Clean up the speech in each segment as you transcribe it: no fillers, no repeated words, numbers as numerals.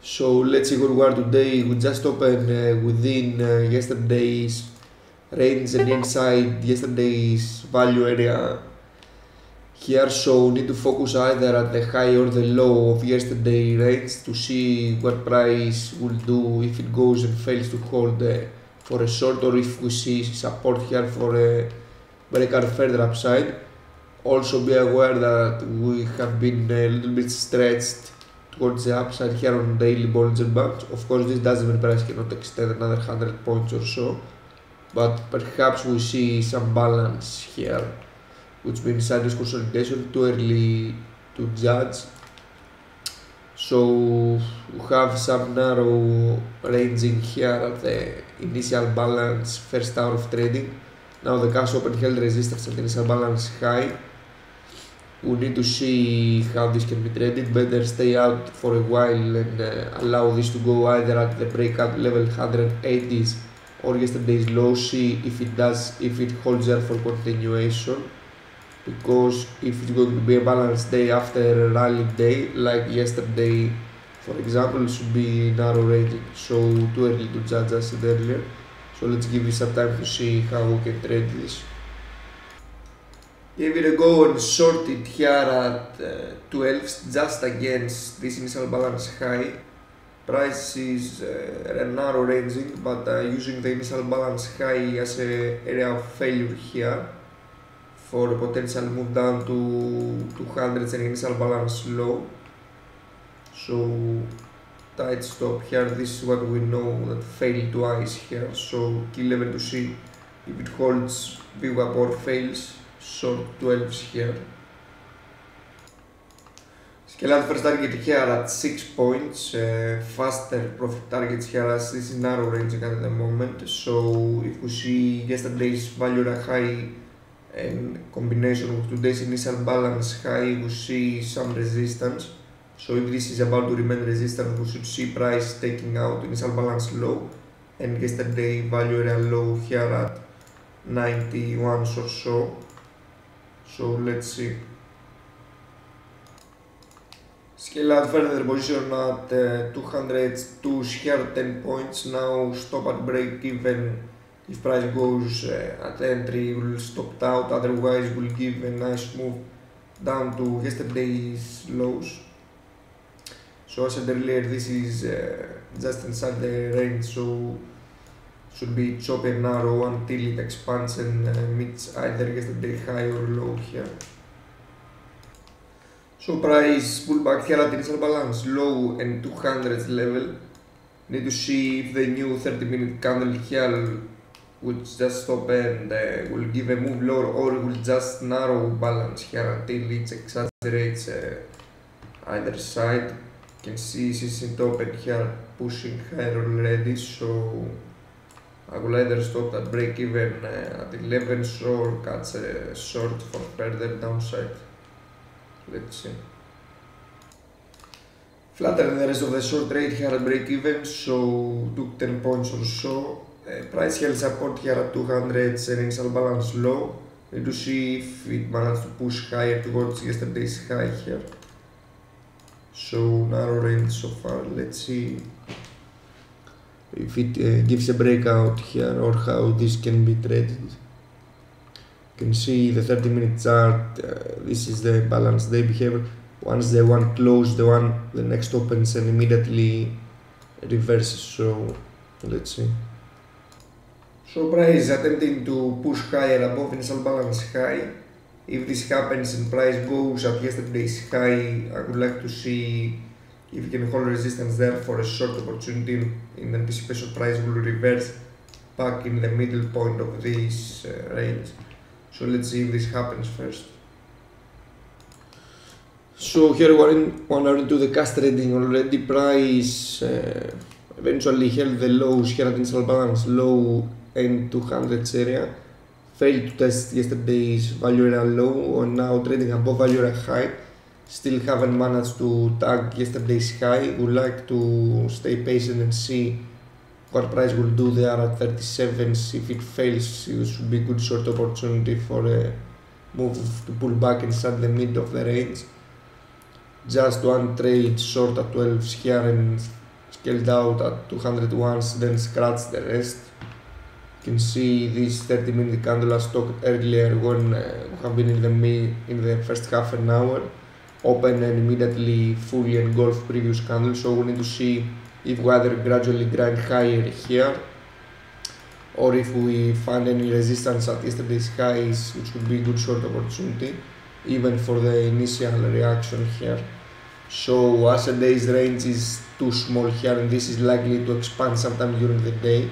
So let's see where we are today. We just opened within yesterday's range and inside yesterday's value area here, so we need to focus either at the high or the low of yesterday range to see what price will do if it goes and fails to hold for a short, or if we see support here for a breakout further upside. Also be aware that we have been a little bit stretched towards the upside here on daily Bollinger Bands. Of course, this doesn't mean price cannot extend another 100 points or so, but perhaps we see some balance here, which means sideways consolidation. Too early to judge. So we have some narrow ranging here at the initial balance first hour of trading. Now the cash open held resistance at the initial balance high. We need to see how this can be traded. Better stay out for a while and allow this to go either at the breakout level 180s or yesterday's low. See if it holds there for continuation, because if it's going to be a balanced day after a rally day like yesterday, for example, it should be narrow ranging. So too early to judge, as I said earlier. So let's give it some time to see how we can trade this. Give it a go and short it here at 12, just against this initial balance high. Price is narrow ranging, but using the initial balance high as an area of failure here for a potential move down to 200s and initial balance low. So tight stop here. This is what we know that failed twice here. So key level to see if it holds VWAP or fails. Short 12s here. Scale out first target here at 6 points. Faster profit targets here, as this is narrow ranging at the moment. So if we see yesterday's value high in combination with today's initial balance high, we see some resistance. So if this is about to remain resistant, we should see price taking out initial balance low and yesterday value area low here at 91 or so. So let's see. Scale out further position at 202 here, 10 points. Now stop at break even. If price goes at entry, we'll stop out, otherwise we'll give a nice move down to yesterday's lows. So as I said earlier, this is just inside the range, so should be choppy and narrow until it expands and meets either yesterday high or low here. So price pull back here at initial balance low and 200s level. Need to see if the new 30-minute candle here which just opened will give a move lower, or will just narrow balance here until it exaggerates either side. You can see this is open here pushing higher already, so I will either stop at break even at 11 or catch a short for further downside. Let's see. Flatter than the rest of the short trade here at break even, so took 10 points or so. Price held support here at 200s and initial balance low. Need to see if it managed to push higher towards yesterday's high here. So narrow range so far. Let's see if it gives a breakout here or how this can be traded. You can see the 30-minute chart. This is the balanced day behavior. Once the one closes, the next opens and immediately reverses. So let's see. So price is attempting to push higher above initial balance high. If this happens and price goes at yesterday's high, I would like to see if you can hold resistance there for a short opportunity in anticipation price will reverse back in the middle point of this range. So let's see if this happens first. So here we are in 1 hour into the cash trading already. Price eventually held the lows here at initial balance low and 200s area. Failed to test yesterday's value area low, and now trading above value area high. Still haven't managed to tag yesterday's high. Would like to stay patient and see what price will do there at 37s. If it fails, it should be a good short opportunity for a move to pull back inside the mid of the range. Just one trade short at 12s here and scaled out at 200 once, then scratched the rest. You can see this 30-minute candle as talked earlier when we have been in the first half an hour, open and immediately fully engulfed previous candle. So we need to see if we either gradually grind higher here, or if we find any resistance at yesterday's highs, which would be a good short opportunity, even for the initial reaction here. So as a day's range is too small here, and this is likely to expand sometime during the day,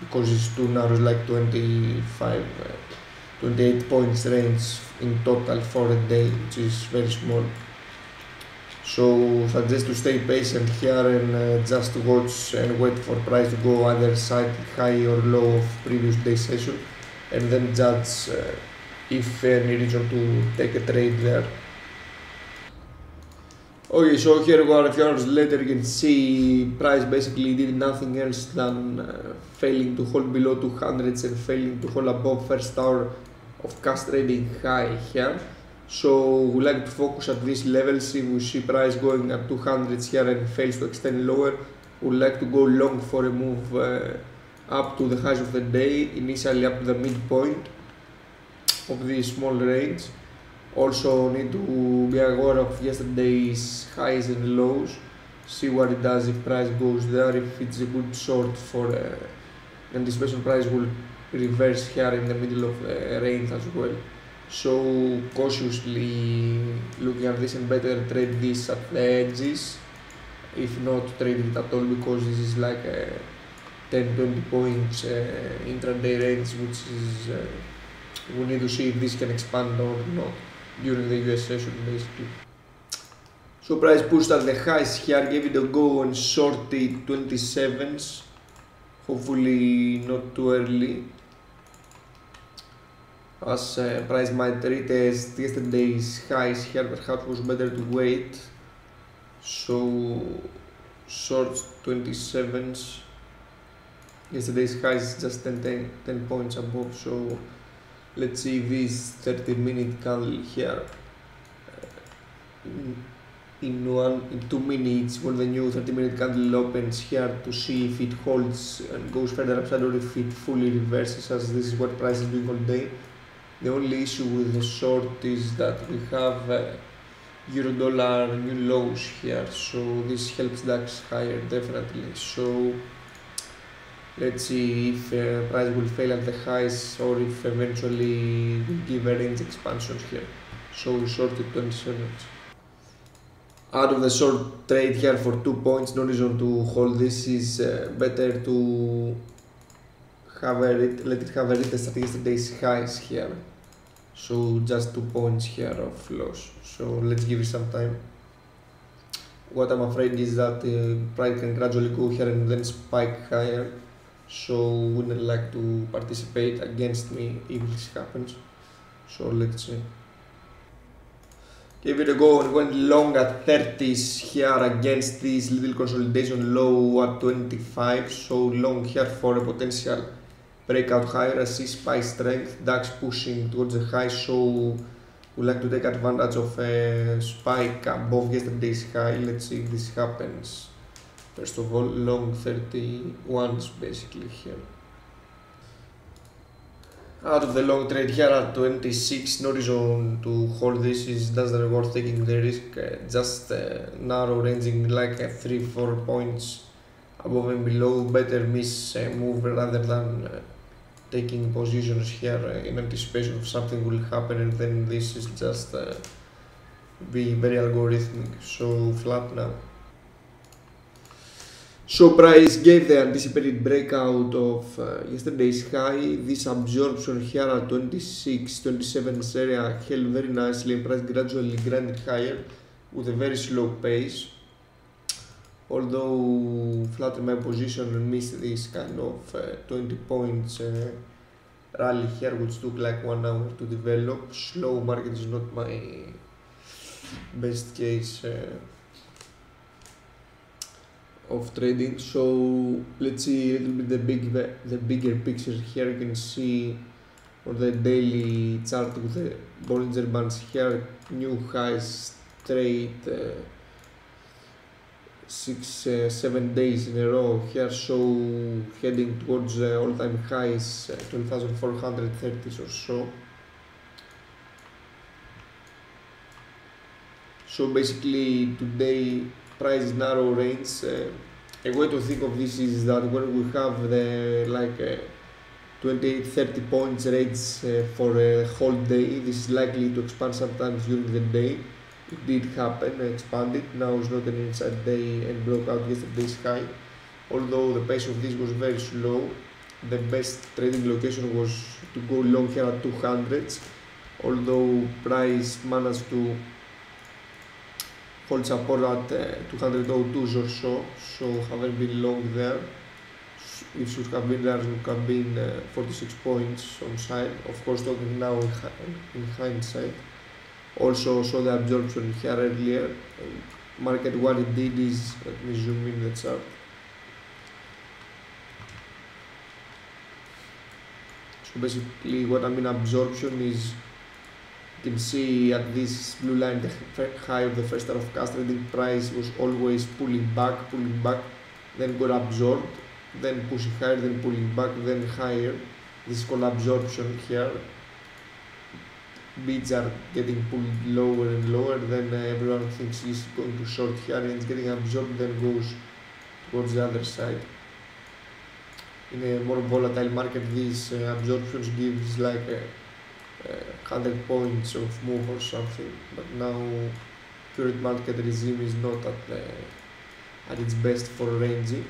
because it's too narrow, like 28 points range in total for a day, which is very small. So suggest to stay patient here and just watch and wait for price to go either side high or low of previous day session, and then judge if any reason to take a trade there. Okay, so here we are a few hours later. You can see price basically did nothing else than failing to hold below 200s and failing to hold above first hour of cash trading high here. So we like to focus at these levels. If we see price going at 200s here and fails to extend lower, we like to go long for a move up to the highs of the day, initially up to the midpoint of this small range. Also need to be aware of yesterday's highs and lows, see what it does if price goes there, if it's a good short for anticipation price will reverse here in the middle of the range as well. So cautiously looking at this, and better trade this at the edges, if not trade it at all, because this is like a 10-20 points intraday range, which is we need to see if this can expand or not during the US session basically. So price pushed at the highs here, gave it a go and shorted 27s, hopefully not too early, as price might retest yesterday's highs here. Perhaps was better to wait. So short 27s, yesterday's highs is just 10 points above. So let's see this 30-minute candle here in 2 minutes, when the new 30-minute candle opens here, to see if it holds and goes further upside or if it fully reverses, as this is what price is doing all day. The only issue with the short is that we have euro dollar new lows here, so this helps DAX higher definitely. So let's see if price will fail at the highs or if eventually will give a range expansion here. So we shorted 27. Out of the short trade here for 2 points, no reason to hold this. Is better to have let it have a retest at yesterday's highs here. So just 2 points here of loss. So let's give it some time. What I'm afraid is that price can gradually go here and then spike higher. So wouldn't like to participate against me if this happens. So let's see. Give it a go and went long at 30s here against this little consolidation low at 25. So long here for a potential breakout higher. I see SPY strength, DAX pushing towards the high. So we like to take advantage of a spike above yesterday's high. Let's see if this happens. First of all, long 31s basically here. Out of the long trade here at 26, no reason to hold this. Is doesn't worth taking the risk. Just narrow ranging like 3-4 points above and below. Better miss a move rather than taking positions here in anticipation of something will happen, and then this is just be very algorithmic. So flat now. So price gave the anticipated breakout of yesterday's high. This absorption here at 26-27 area held very nicely, and price gradually grinded higher with a very slow pace. Although flat in my position and missed this kind of 20 points rally here, which took like 1 hour to develop. Slow market is not my best case of trading. So let's see a little bit the bigger picture here. You can see on the daily chart with the Bollinger Bands here, new highs straight 7 days in a row here, so heading towards all-time highs, 12,430 or so. So basically today price is narrow range. A way to think of this is that when we have the 28-30 points range for a whole day, this is likely to expand sometimes during the day. It did happen, expanded. Now it's not an inside day and broke out yesterday's high. Although the pace of this was very slow, the best trading location was to go long here at 200s. Although price managed to hold support at 202s or so haven't been long there. If should have been there, it would have been 46 points on side. Of course, talking now in hindsight. Also saw the absorption here earlier. Market what it did is, let me zoom in the chart. So basically what I mean absorption is, you can see at this blue line the high of the first hour of cash trading price was always pulling back, then got absorbed, then pushing higher, then pulling back, then higher. This is called absorption here. Bids are getting pulled lower and lower, then everyone thinks he's going to short here and it's getting absorbed, then goes towards the other side. In a more volatile market, these absorptions gives like 100 points of move or something, but now current market regime is not at its best for ranging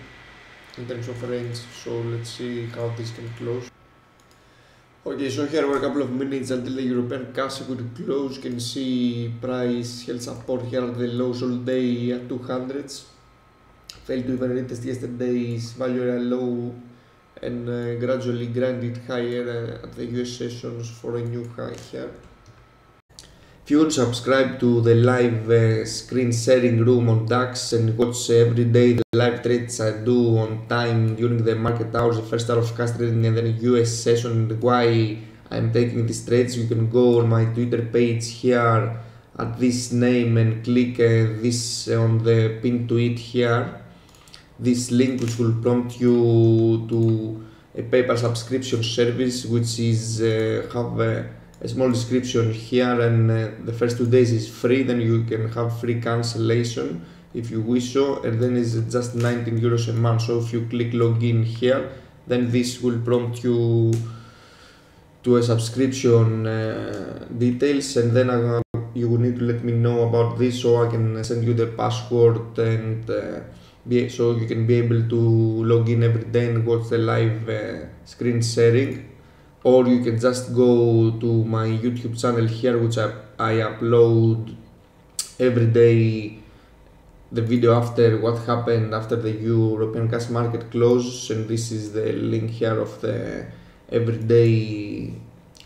in terms of range, so let's see how this can close. Okay, so here were a couple of minutes until the European cash could close. You can see price held support here at the lows all day at 200s. Failed to even retest yesterday's value area low and gradually grinded higher at the US sessions for a new high here. If you want to subscribe to the live screen sharing room on DAX and watch every day the live trades I do on time during the market hours, the first hour of cash trading and then US session, and why I'm taking these trades, you can go on my Twitter page here at this name and click this on the pinned tweet here. This link which will prompt you to a paper subscription service which is have a small description here, and the first 2 days is free, then you can have free cancellation if you wish so, and then it's just 19 euros a month. So if you click login here, then this will prompt you to a subscription details, and then you will need to let me know about this so I can send you the password and so you can be able to log in every day and watch the live screen sharing. Or you can just go to my YouTube channel here, which I upload every day the video after what happened after the European cash market closes, and this is the link here of the everyday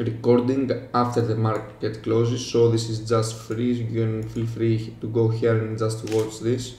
recording after the market closes. So this is just free, you can feel free to go here and just watch this.